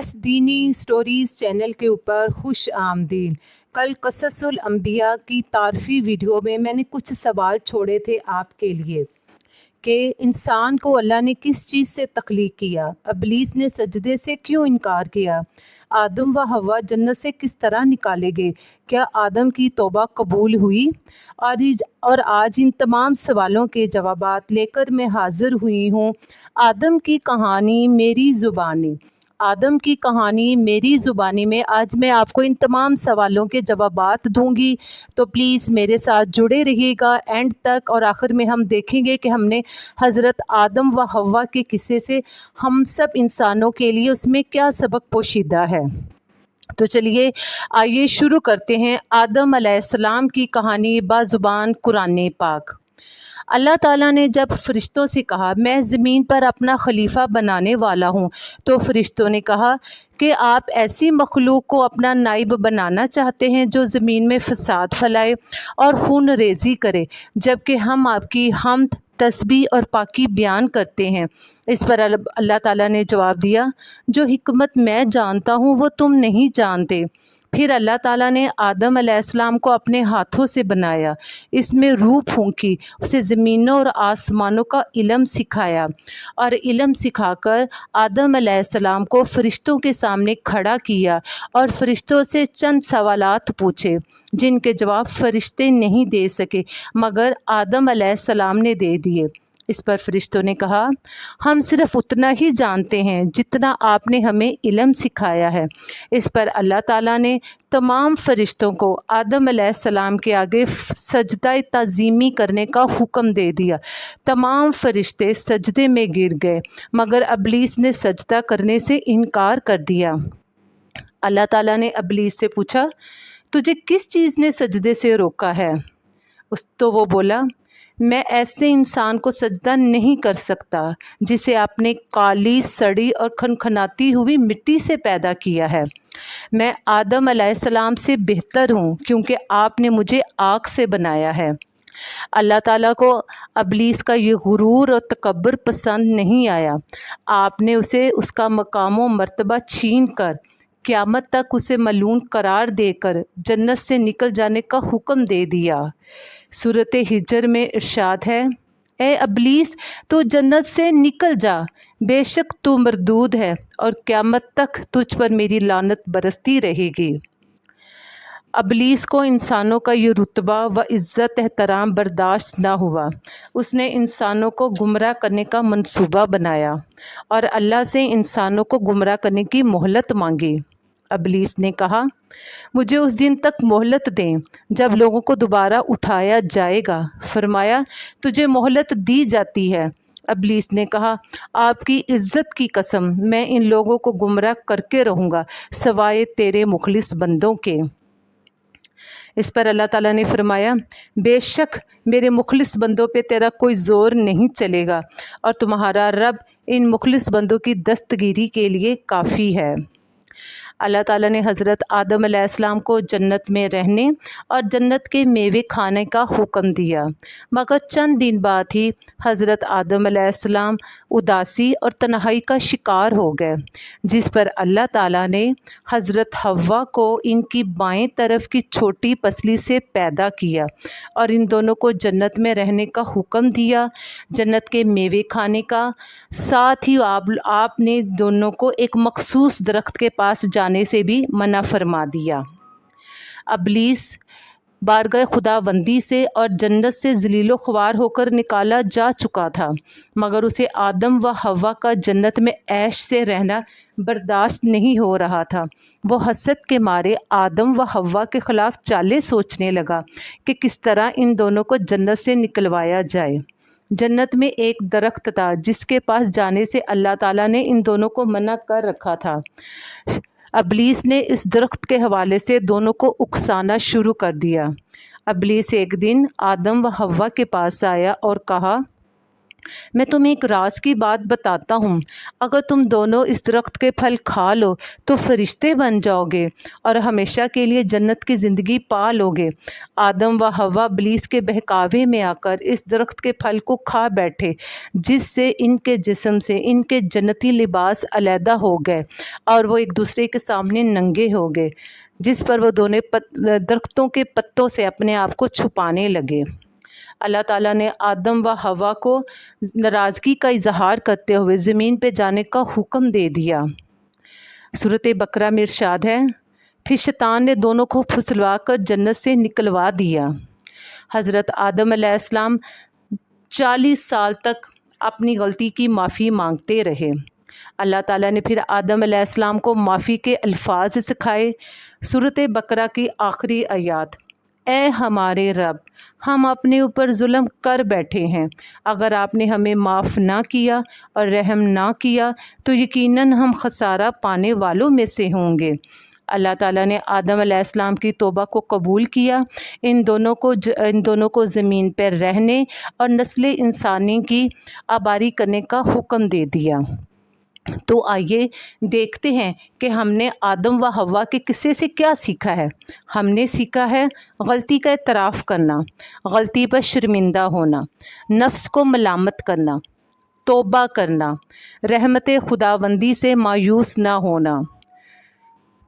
S दीनी stories channel के ऊपर खुश आमदीद। कल क़ससुल अंबिया की तारीफ़ी वीडियो में मैंने कुछ सवाल छोड़े थे आपके लिए कि इंसान को अल्लाह ने किस चीज़ से तख्लीक किया, इब्लीस ने सजदे से क्यों इनकार किया, आदम व हवा जन्नत से किस तरह निकाले गए, क्या आदम की तौबा कबूल हुई। और आज इन तमाम सवालों के जवाबात लेकर मैं हाज़िर हुई हूँ। आदम की कहानी मेरी ज़ुबानी। आदम की कहानी मेरी ज़ुबानी में आज मैं आपको इन तमाम सवालों के जवाबात दूंगी, तो प्लीज़ मेरे साथ जुड़े रहिएगा एंड तक। और आखिर में हम देखेंगे कि हमने हज़रत आदम व हव्वा के किस्से से हम सब इंसानों के लिए उसमें क्या सबक पोशीदा है। तो चलिए आइए शुरू करते हैं आदम अलैहिस्सलाम की कहानी बाज़ुबान कुरान पाक। अल्लाह ताला ने जब फ़रिश्तों से कहा मैं ज़मीन पर अपना खलीफा बनाने वाला हूँ, तो फ़रिश्तों ने कहा कि आप ऐसी मखलूक को अपना नाइब बनाना चाहते हैं जो ज़मीन में फ़साद फैलाए और खून रेज़ी करे, जबकि हम आपकी हम्द तस्बीह और पाकी बयान करते हैं। इस पर अल्लाह ताला ने जवाब दिया, जो हिकमत मैं जानता हूँ वो तुम नहीं जानते। फिर अल्लाह ताला ने आदम अलैहिस्सलाम को अपने हाथों से बनाया, इसमें रूह फूंकी, उसे ज़मीनों और आसमानों का इल्म सिखाया और इल्म सिखाकर आदम अलैहिस्सलाम को फ़रिश्तों के सामने खड़ा किया और फ़रिश्तों से चंद सवालात पूछे जिनके जवाब फ़रिश्ते नहीं दे सके, मगर आदम अलैहिस्सलाम ने दे दिए। इस पर फ़रिश्तों ने कहा, हम सिर्फ़ उतना ही जानते हैं जितना आपने हमें इल्म सिखाया है। इस पर अल्लाह ताला ने तमाम फ़रिश्तों को आदम अलैहिस्सलाम के आगे सजदा ताज़ीमी करने का हुक्म दे दिया। तमाम फ़रिश्ते सजदे में गिर गए, मगर इब्लीस ने सजदा करने से इनकार कर दिया। अल्लाह ताला ने इब्लीस से पूछा, तुझे किस चीज़ ने सजदे से रोका है। तो वो बोला, मैं ऐसे इंसान को सजदा नहीं कर सकता जिसे आपने काली सड़ी और खनखनाती हुई मिट्टी से पैदा किया है। मैं आदम अलैहिस्सलाम से बेहतर हूँ क्योंकि आपने मुझे आग से बनाया है। अल्लाह ताला को इब्लीस का ये गुरूर और तकब्बुर पसंद नहीं आया। आपने उसे उसका मकाम व मर्तबा छीन कर क़यामत तक उसे मलून करार देकर जन्नत से निकल जाने का हुक्म दे दिया। सूरत हिजर में इरशाद है, ए इब्लीस तू जन्नत से निकल जा, बेशक तू मरदूद है और क़यामत तक तुझ पर मेरी लानत बरसती रहेगी। इब्लीस को इंसानों का ये रुतबा व इज़्ज़त एहतराम बर्दाश्त ना हुआ। उसने इंसानों को गुमराह करने का मंसूबा बनाया और अल्लाह से इंसानों को गुमराह करने की मोहलत मांगी। इब्लीस ने कहा, मुझे उस दिन तक मोहलत दें जब लोगों को दोबारा उठाया जाएगा। फरमाया, तुझे मोहलत दी जाती है। इब्लीस ने कहा, आपकी इज़्ज़त की कसम, मैं इन लोगों को गुमराह करके रहूँगा सवाए तेरे मुखलिस बंदों के। इस पर अल्लाह ताला ने फरमाया, बेशक मेरे मुखलिस बंदों पे तेरा कोई ज़ोर नहीं चलेगा और तुम्हारा रब इन मुखलिस बंदों की दस्तगीरी के लिए काफ़ी है। अल्लाह ताला ने हज़रत आदम अलैहिस्सलाम को जन्नत में रहने और जन्नत के मेवे खाने का हुक्म दिया, मगर चंद दिन बाद ही हज़रत आदम अलैहिस्सलाम उदासी और तन्हाई का शिकार हो गए, जिस पर अल्लाह ताला ने हज़रत हव्वा को इनकी बाएं तरफ की छोटी पसली से पैदा किया और इन दोनों को जन्नत में रहने का हुक्म दिया, जन्नत के मेवे खाने का। साथ ही आपने दोनों को एक मखसूस दरख्त के पास जाने से भी मना फरमा दिया। इब्लीस बारगाह खुदाबंदी से और जन्नत से ज़लीलो ख्वार होकर निकाला जा चुका था, मगर उसे आदम व हव्वा का जन्नत में ऐश से रहना बर्दाश्त नहीं हो रहा था। वो हसद के मारे आदम व हव्वा के ख़िलाफ़ चालें सोचने लगा कि किस तरह इन दोनों को जन्नत से निकलवाया जाए। जन्नत में एक दरख्त था जिसके पास जाने से अल्लाह ताला ने इन दोनों को मना कर रखा था। इब्लीस ने इस दरख्त के हवाले से दोनों को उकसाना शुरू कर दिया। इब्लीस एक दिन आदम व हव्वा के पास आया और कहा, मैं तुम्हें एक राज की बात बताता हूँ, अगर तुम दोनों इस दरख्त के फल खा लो तो फरिश्ते बन जाओगे और हमेशा के लिए जन्नत की ज़िंदगी पा लोगे। आदम व हवा इब्लीस के बहकावे में आकर इस दरख्त के फल को खा बैठे, जिससे इनके जिस्म से इनके जन्नती लिबास अलहदा हो गए और वो एक दूसरे के सामने नंगे हो गए, जिस पर वो दोनों दरख्तों के पत्तों से अपने आप को छुपाने लगे। अल्लाह ताला ने आदम व हवा को नाराज़गी का इजहार करते हुए ज़मीन पे जाने का हुक्म दे दिया। सूरत बकरा में इरशाद है, फिर शैतान ने दोनों को फुसलवा कर जन्नत से निकलवा दिया। हज़रत आदम अलैहिस्सलाम 40 साल तक अपनी गलती की माफ़ी मांगते रहे। अल्लाह ताला ने फिर आदम अलैहिस्सलाम को माफ़ी के अल्फाज सिखाए। सूरत बकरा की आखिरी आयत, ए हमारे रब, हम अपने ऊपर जुल्म कर बैठे हैं, अगर आपने हमें माफ़ ना किया और रहम ना किया तो यकीनन हम खसारा पाने वालों में से होंगे। अल्लाह ताला ने आदम अलैहिस्सलाम की तौबा को कबूल किया, इन दोनों को ज़मीन पर रहने और नस्ल इंसानी की आबारी करने का हुक्म दे दिया। तो आइए देखते हैं कि हमने आदम व हव्वा के किस्से से क्या सीखा है। हमने सीखा है गलती का एतराफ़ करना, गलती पर शर्मिंदा होना, नफ्स को मलामत करना, तौबा करना, रहमत खुदावंदी से मायूस ना होना।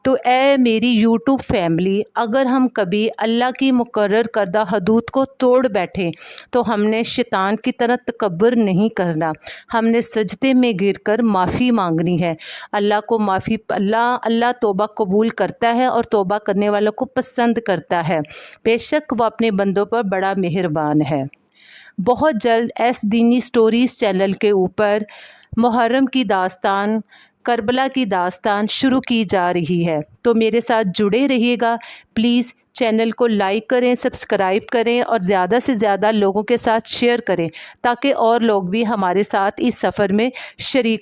तो ए मेरी यूट्यूब फैमिली, अगर हम कभी अल्लाह की मुकर्रर करदा हदूद को तोड़ बैठें तो हमने शैतान की तरह तकब्बुर नहीं करना, हमने सजदे में गिरकर माफ़ी मांगनी है। अल्लाह तौबा कबूल करता है और तौबा करने वालों को पसंद करता है। बेशक वो अपने बंदों पर बड़ा मेहरबान है। बहुत जल्द एस दीनी स्टोरीज़ चैनल के ऊपर मुहर्रम की दास्तान, करबला की दास्तान शुरू की जा रही है, तो मेरे साथ जुड़े रहिएगा। प्लीज़ चैनल को लाइक करें, सब्सक्राइब करें और ज़्यादा से ज़्यादा लोगों के साथ शेयर करें, ताकि और लोग भी हमारे साथ इस सफ़र में शरीक